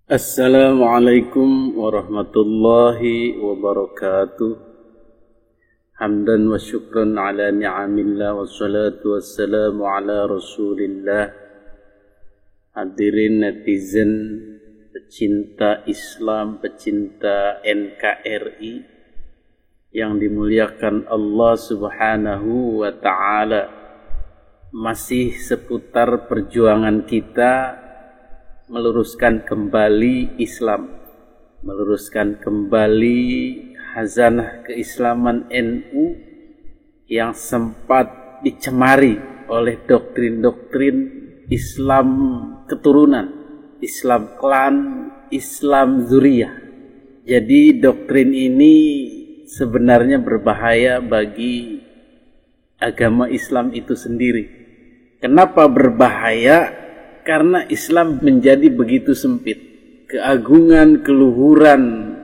Assalamualaikum warahmatullahi wabarakatuh. Hamdan wa syukran ala ni'amillah wassalatu wassalamu ala rasulillah. Hadirin netizen, pecinta Islam, pecinta NKRI yang dimuliakan Allah subhanahu wa ta'ala. Masih seputar perjuangan kita meluruskan kembali Islam, meluruskan kembali hazanah keislaman NU yang sempat dicemari oleh doktrin-doktrin Islam keturunan, Islam klan, Islam zuriyah. Jadi doktrin ini sebenarnya berbahaya bagi agama Islam itu sendiri. Kenapa berbahaya? Karena Islam menjadi begitu sempit. Keagungan, keluhuran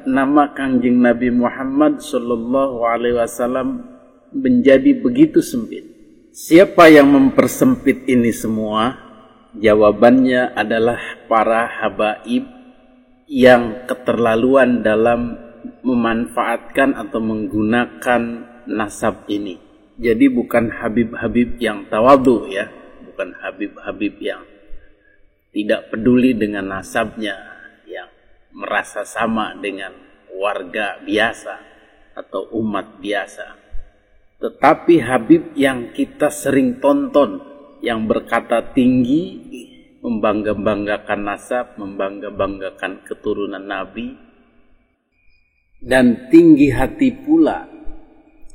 nama Kangjeng Nabi Muhammad sallallahu alaihi wasallam menjadi begitu sempit. Siapa yang mempersempit ini semua? Jawabannya adalah para habaib yang keterlaluan dalam memanfaatkan atau menggunakan nasab ini. Jadi bukan habib-habib yang tawadhu ya, bukan habib-habib yang tidak peduli dengan nasabnya, yang merasa sama dengan warga biasa atau umat biasa. Tetapi Habib yang kita sering tonton, yang berkata tinggi, membangga-banggakan nasab, membangga-banggakan keturunan Nabi, dan tinggi hati pula,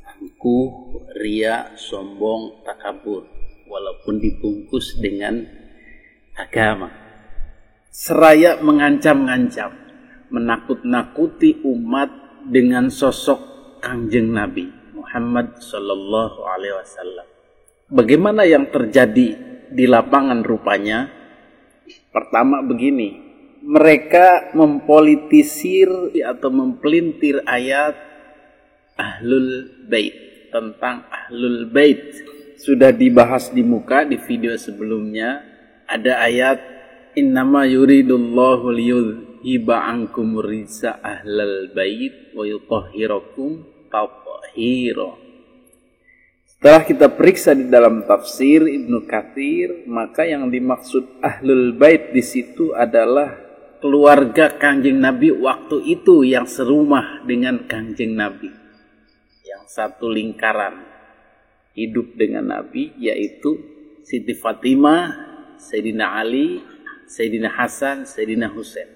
angkuh, ria, sombong, takabur, walaupun dibungkus dengan agama, seraya mengancam-ngancam, menakut-nakuti umat dengan sosok Kangjeng Nabi Muhammad sallallahu alaihi wasallam. Bagaimana yang terjadi di lapangan rupanya? Pertama begini, mereka mempolitisir atau mempelintir ayat Ahlul Bait, tentang Ahlul Bait. Sudah dibahas di muka di video sebelumnya. Ada ayat innama yuridullahu liyudhiba ankum rijsa ahlal bait wa yutahhirakum tathhira. Setelah kita periksa di dalam tafsir Ibnu Katsir, maka yang dimaksud ahlul bait di situ adalah keluarga Kangjeng Nabi waktu itu yang serumah dengan Kangjeng Nabi, yang satu lingkaran hidup dengan Nabi, yaitu Siti Fatimah, Sayyidina Ali, Sayyidina Hasan, Sayyidina Husain.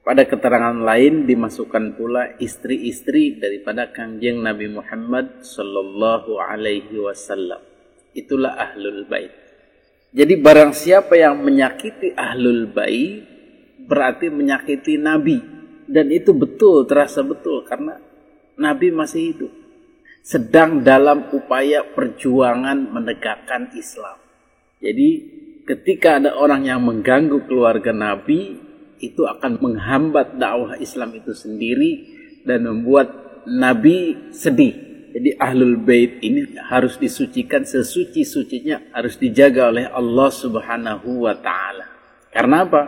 Pada keterangan lain dimasukkan pula istri-istri daripada Kangjeng Nabi Muhammad sallallahu alaihi wasallam. Itulah Ahlul Bait. Jadi barang siapa yang menyakiti Ahlul Bait berarti menyakiti Nabi. Dan itu betul, terasa betul karena Nabi masih hidup, sedang dalam upaya perjuangan menegakkan Islam. Jadi ketika ada orang yang mengganggu keluarga Nabi, itu akan menghambat dakwah Islam itu sendiri dan membuat Nabi sedih. Jadi Ahlul Bait ini harus disucikan sesuci-sucinya, harus dijaga oleh Allah subhanahu wa ta'ala. Karena apa?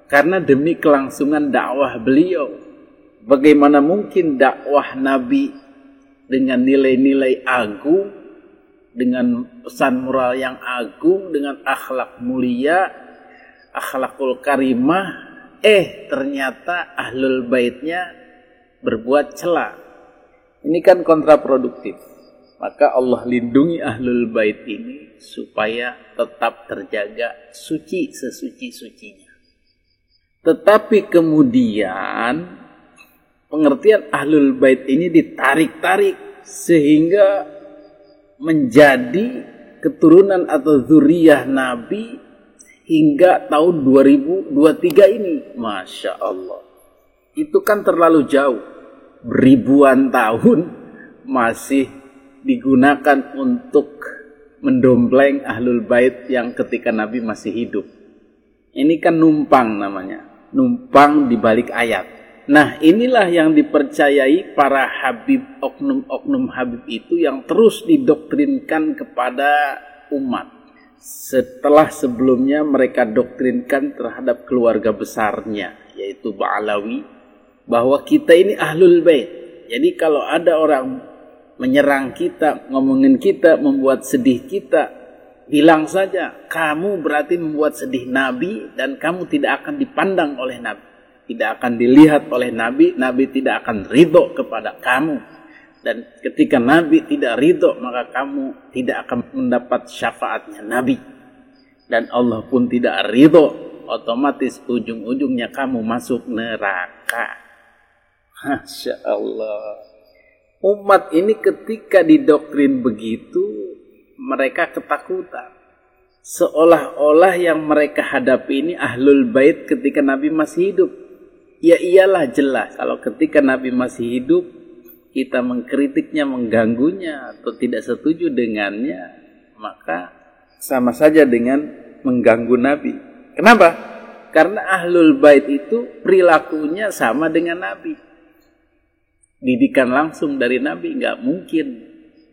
Karena demi kelangsungan dakwah beliau. Bagaimana mungkin dakwah Nabi dengan nilai-nilai agung, dengan pesan moral yang agung, dengan akhlak mulia, akhlakul karimah, ternyata Ahlul Baitnya berbuat cela. Ini kan kontraproduktif. Maka Allah lindungi Ahlul Bait ini supaya tetap terjaga suci sesuci-sucinya. Tetapi kemudian pengertian Ahlul Bait ini ditarik-tarik sehingga menjadi keturunan atau zuriyah Nabi hingga tahun 2023 ini. Masya Allah, itu kan terlalu jauh. Ribuan tahun masih digunakan untuk mendompleng Ahlul Bait yang ketika Nabi masih hidup. Ini kan numpang namanya, numpang di balik ayat. Nah, inilah yang dipercayai para habib, oknum-oknum habib itu yang terus didoktrinkan kepada umat. setelah sebelumnya mereka doktrinkan terhadap keluarga besarnya, yaitu Ba'alawi, bahwa kita ini ahlul bait. Jadi kalau ada orang menyerang kita, ngomongin kita, membuat sedih kita, bilang saja, kamu berarti membuat sedih Nabi dan kamu tidak akan dipandang oleh Nabi, tidak akan dilihat oleh Nabi, Nabi tidak akan ridho kepada kamu. Dan ketika Nabi tidak ridho, maka kamu tidak akan mendapat syafaatnya Nabi. Dan Allah pun tidak ridho, otomatis ujung-ujungnya kamu masuk neraka. Masya Allah. Umat ini ketika didoktrin begitu, mereka ketakutan. Seolah-olah yang mereka hadapi ini ahlul bait ketika Nabi masih hidup. Ya iyalah, jelas. Kalau ketika Nabi masih hidup, kita mengkritiknya, mengganggunya, atau tidak setuju dengannya, maka sama saja dengan mengganggu Nabi. Kenapa? Karena ahlul bait itu perilakunya sama dengan Nabi. Didikan langsung dari Nabi, nggak mungkin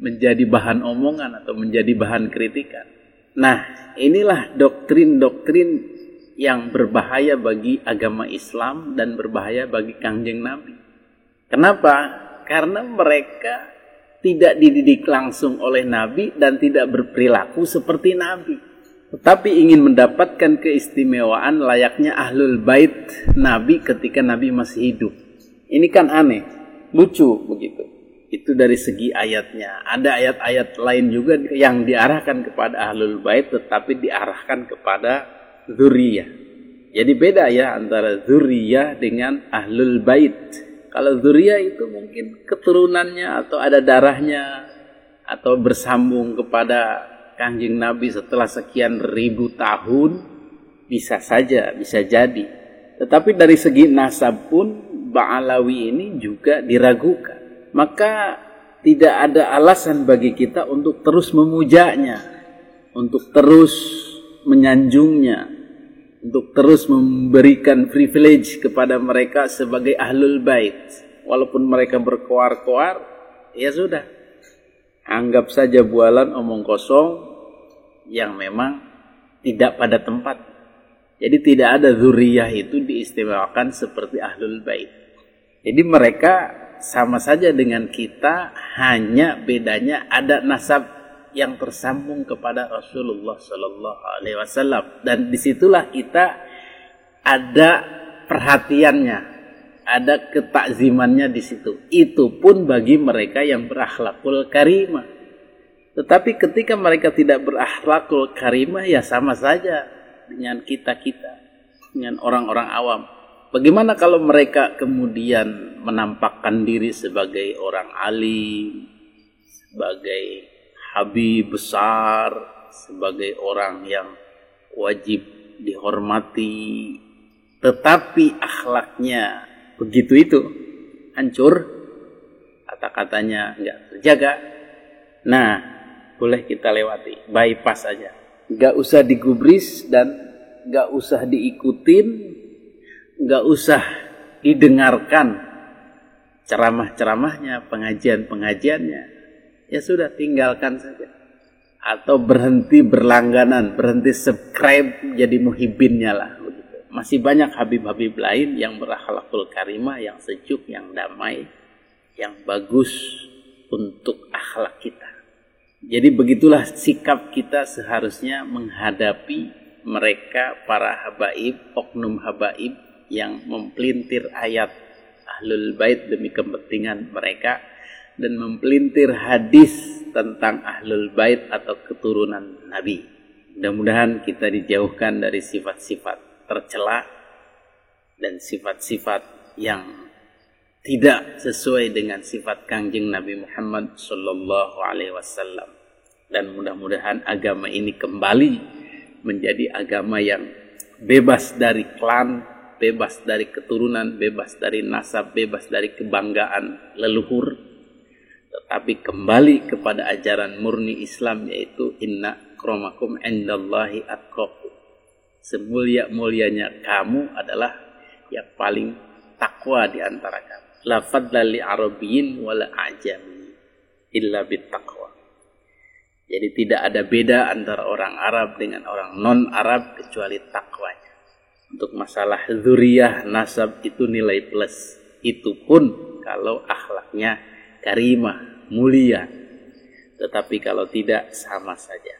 menjadi bahan omongan atau menjadi bahan kritikan. Nah, inilah doktrin-doktrin yang berbahaya bagi agama Islam dan berbahaya bagi Kangjeng Nabi. Kenapa? Karena mereka tidak dididik langsung oleh Nabi dan tidak berperilaku seperti Nabi, tetapi ingin mendapatkan keistimewaan layaknya ahlul bait Nabi ketika Nabi masih hidup. Ini kan aneh, lucu begitu. Itu dari segi ayatnya. Ada ayat-ayat lain juga yang diarahkan kepada ahlul bait tetapi diarahkan kepada dzurriyyah. Jadi beda ya antara dzurriyyah dengan ahlul bait. Kalau dzurriyyah itu mungkin keturunannya atau ada darahnya atau bersambung kepada Kangjeng Nabi setelah sekian ribu tahun, bisa saja, bisa jadi. Tetapi dari segi nasab pun Ba'alawi ini juga diragukan. Maka tidak ada alasan bagi kita untuk terus memujanya, untuk terus menyanjungnya, untuk terus memberikan privilege kepada mereka sebagai ahlul bait. Walaupun mereka berkoar-koar, ya sudah, anggap saja bualan omong kosong yang memang tidak pada tempat. Jadi tidak ada dzurriyyah itu diistimewakan seperti ahlul bait. Jadi mereka sama saja dengan kita, hanya bedanya ada nasab yang tersambung kepada Rasulullah Sallallahu Alaihi Wasallam, dan disitulah kita ada perhatiannya, ada ketakzimannya di situ. Itu pun bagi mereka yang berakhlakul karimah. Tetapi ketika mereka tidak berakhlakul karimah, ya sama saja dengan kita, dengan orang-orang awam. Bagaimana kalau mereka kemudian menampakkan diri sebagai orang alim, sebagai habib besar, sebagai orang yang wajib dihormati, tetapi akhlaknya begitu itu hancur, kata-katanya nggak terjaga. Nah, boleh kita lewati, bypass aja, nggak usah digubris dan nggak usah diikutin, nggak usah didengarkan ceramah-ceramahnya, pengajian-pengajiannya. Ya sudah, tinggalkan saja. Atau berhenti berlangganan, berhenti subscribe jadi muhibinnya lah. Begitu. Masih banyak habib-habib lain yang berakhlakul karimah, yang sejuk, yang damai, yang bagus untuk akhlak kita. Jadi begitulah sikap kita seharusnya menghadapi mereka, para habaib, oknum habaib yang mempelintir ayat ahlul bait demi kepentingan mereka, dan mempelintir hadis tentang ahlul bait atau keturunan Nabi. Mudah-mudahan kita dijauhkan dari sifat-sifat tercela dan sifat-sifat yang tidak sesuai dengan sifat Kangjeng Nabi Muhammad sallallahu alaihi wasallam. Dan mudah-mudahan agama ini kembali menjadi agama yang bebas dari klan, bebas dari keturunan, bebas dari nasab, bebas dari kebanggaan leluhur, tetapi kembali kepada ajaran murni Islam, yaitu inna akramakum indallahi atqakum. Semulia-mulianya kamu adalah yang paling takwa di antara kamu. La fadla li arabiyyin wala ajami illa bittaqwa. Jadi tidak ada beda antara orang Arab dengan orang non-Arab kecuali takwanya. Untuk masalah dzurriyyah, nasab itu nilai plus. Itu pun kalau akhlaknya karimah, mulia. Tetapi kalau tidak, sama saja.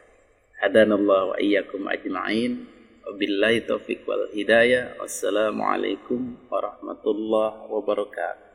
Hadanallahu wa iyyakum ajma'in. Wabillahi taufiq wal hidayah. Wassalamualaikum warahmatullahi wabarakatuh.